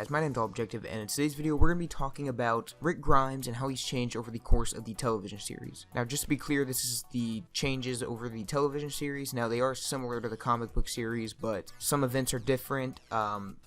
guys, my name's Objective, and in today's video we're going to be talking about Rick Grimes and how he's changed over the course of the television series. Now, just to be clear, this is the changes over the television series. Now, they are similar to the comic book series, but some events are different,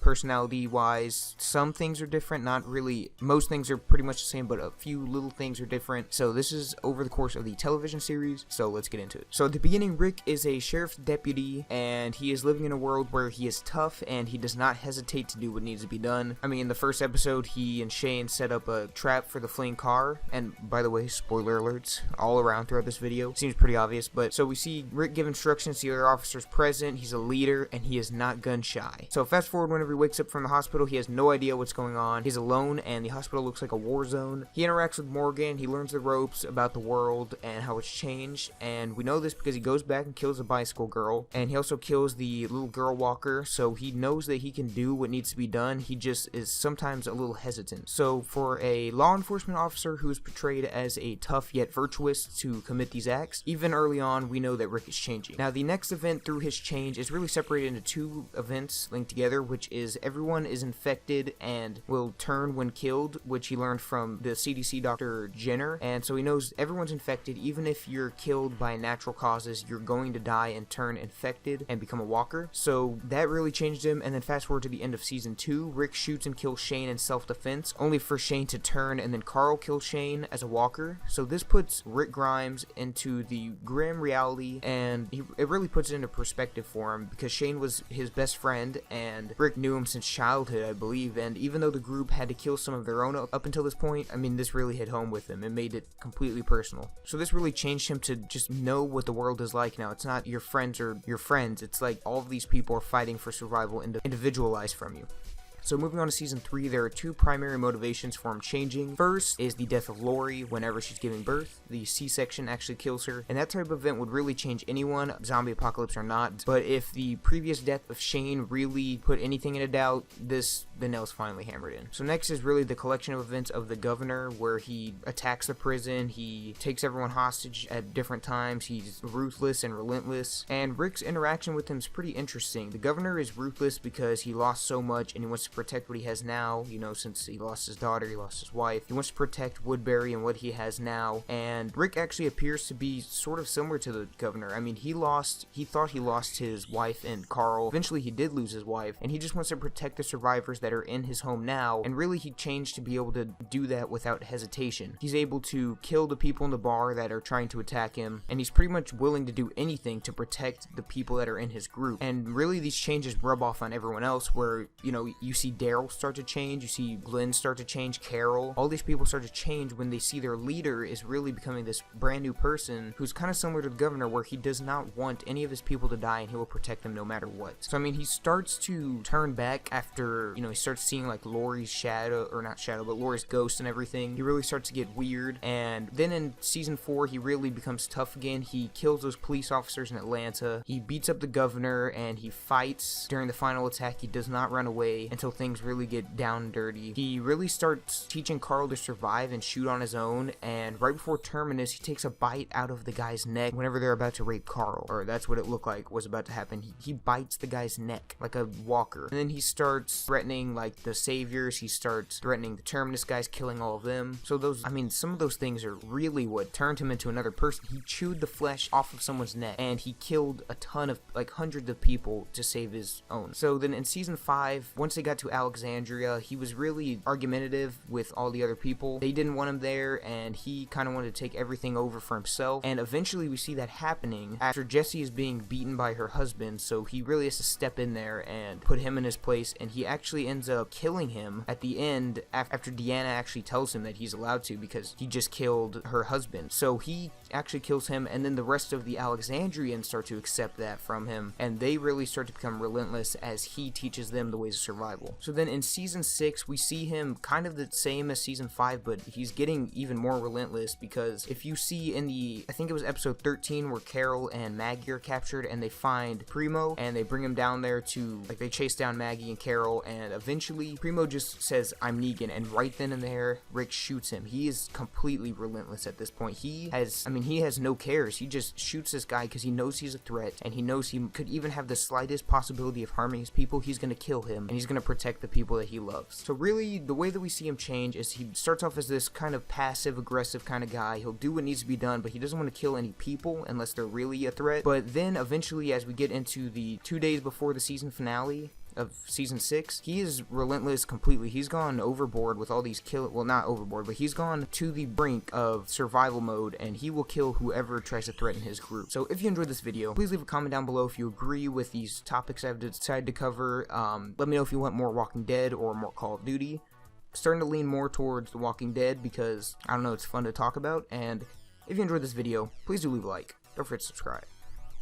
personality-wise. Some things are different, not really. Most things are pretty much the same, but a few little things are different. So this is over the course of the television series, so let's get into it. So at the beginning, Rick is a sheriff's deputy, and he is living in a world where he is tough, and he does not hesitate to do what needs to be done. I mean, in the first episode, he and Shane set up a trap for the fleeing car, and by the way, spoiler alerts all around throughout this video. Seems pretty obvious, but so we see Rick give instructions to the other officers present. He's a leader, and he is not gun shy. So fast forward, whenever he wakes up from the hospital, he has no idea what's going on. He's alone, and the hospital looks like a war zone. He interacts with Morgan. He learns the ropes about the world and how it's changed, and we know this because he goes back and kills a bicycle girl, and he also kills the little girl walker, so he knows that he can do what needs to be done. He just is sometimes a little hesitant. So for a law enforcement officer who is portrayed as a tough yet virtuous to commit these acts, even early on we know that Rick is changing. Now, the next event through his change is really separated into two events linked together, which is everyone is infected and will turn when killed, which he learned from the CDC Dr. Jenner, and so he knows everyone's infected. Even if you're killed by natural causes, you're going to die and turn infected and become a walker. So that really changed him. And then fast forward to the end of season 2, Rick shoots and kills Shane in self-defense, only for Shane to turn, and then Carl kills Shane as a walker. So this puts Rick Grimes into the grim reality, and it really puts it into perspective for him, because Shane was his best friend, and Rick knew him since childhood, I believe, and even though the group had to kill some of their own up until this point, I mean, this really hit home with him. It made it completely personal. So this really changed him to just know what the world is like now. It's not your friends or your friends. It's like all of these people are fighting for survival individualized from you. So moving on to season 3, there are two primary motivations for him changing. First is the death of Lori whenever she's giving birth. The C-section actually kills her, and that type of event would really change anyone, zombie apocalypse or not. But if the previous death of Shane really put anything into doubt, the nail's finally hammered in. So next is really the collection of events of the governor, where he attacks the prison, he takes everyone hostage at different times, he's ruthless and relentless, and Rick's interaction with him is pretty interesting. The governor is ruthless because he lost so much and he wants to protect what he has now, you know, since he lost his daughter, he lost his wife. He wants to protect Woodbury and what he has now, and Rick actually appears to be sort of similar to the governor. I mean, he thought he lost his wife and Carl. Eventually he did lose his wife, and he just wants to protect the survivors that are in his home now, and really he changed to be able to do that without hesitation. He's able to kill the people in the bar that are trying to attack him, and he's pretty much willing to do anything to protect the people that are in his group. And really these changes rub off on everyone else, where, you know, you see Daryl start to change, you see Glenn start to change, Carol, all these people start to change when they see their leader is really becoming this brand new person who's kind of similar to the governor, where he does not want any of his people to die and he will protect them no matter what. So I mean, he starts to turn back after, you know, he starts seeing like Lori's shadow, or not shadow, but Lori's ghost and everything. He really starts to get weird, and then in season 4 he really becomes tough again. He kills those police officers in Atlanta, he beats up the governor, and he fights during the final attack. He does not run away until things really get down and dirty. He really starts teaching Carl to survive and shoot on his own, and right before Terminus he takes a bite out of the guy's neck whenever they're about to rape Carl, or that's what it looked like was about to happen. He bites the guy's neck like a walker, and then he starts threatening like the saviors, he starts threatening the Terminus guys, killing all of them. So those, I mean, some of those things are really what turned him into another person. He chewed the flesh off of someone's neck, and he killed a ton of, like, hundreds of people to save his own. So then in season 5, once they got to Alexandria, he was really argumentative with all the other people. They didn't want him there, and he kind of wanted to take everything over for himself, and eventually we see that happening after Jessie is being beaten by her husband, so he really has to step in there and put him in his place, and he actually ends up killing him at the end after Deanna actually tells him that he's allowed to, because he just killed her husband. So he actually kills him, and then the rest of the Alexandrians start to accept that from him, and they really start to become relentless as he teaches them the ways of survival. So then in season 6 we see him kind of the same as season 5, but he's getting even more relentless, because if you see in the, I think it was episode 13, where Carol and Maggie are captured and they find Primo and they bring him down there to, like, they chase down Maggie and Carol, and eventually Primo just says, "I'm Negan," and right then and there Rick shoots him. He is completely relentless at this point. He has no cares. He just shoots this guy because he knows he's a threat, and he knows he could even have the slightest possibility of harming his people. He's gonna kill him, and he's gonna protect protect the people that he loves. So really, the way that we see him change is he starts off as this kind of passive-aggressive kind of guy. He'll do what needs to be done, but he doesn't want to kill any people unless they're really a threat. But then eventually, as we get into the 2 days before the season finale of season 6, he is relentless completely. He's gone overboard with all these well, not overboard, but he's gone to the brink of survival mode, and he will kill whoever tries to threaten his group. So if you enjoyed this video, please leave a comment down below if you agree with these topics I've decided to cover. Let me know if you want more Walking Dead or more Call of Duty. I'm starting to lean more towards The Walking Dead because, I don't know, it's fun to talk about. And if you enjoyed this video, please do leave a like. Don't forget to subscribe.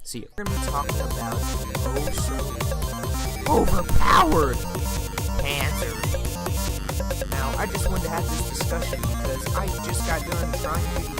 See you. We're going to be talking about overpowered Panther. Now, I just wanted to have this discussion because I just got done trying to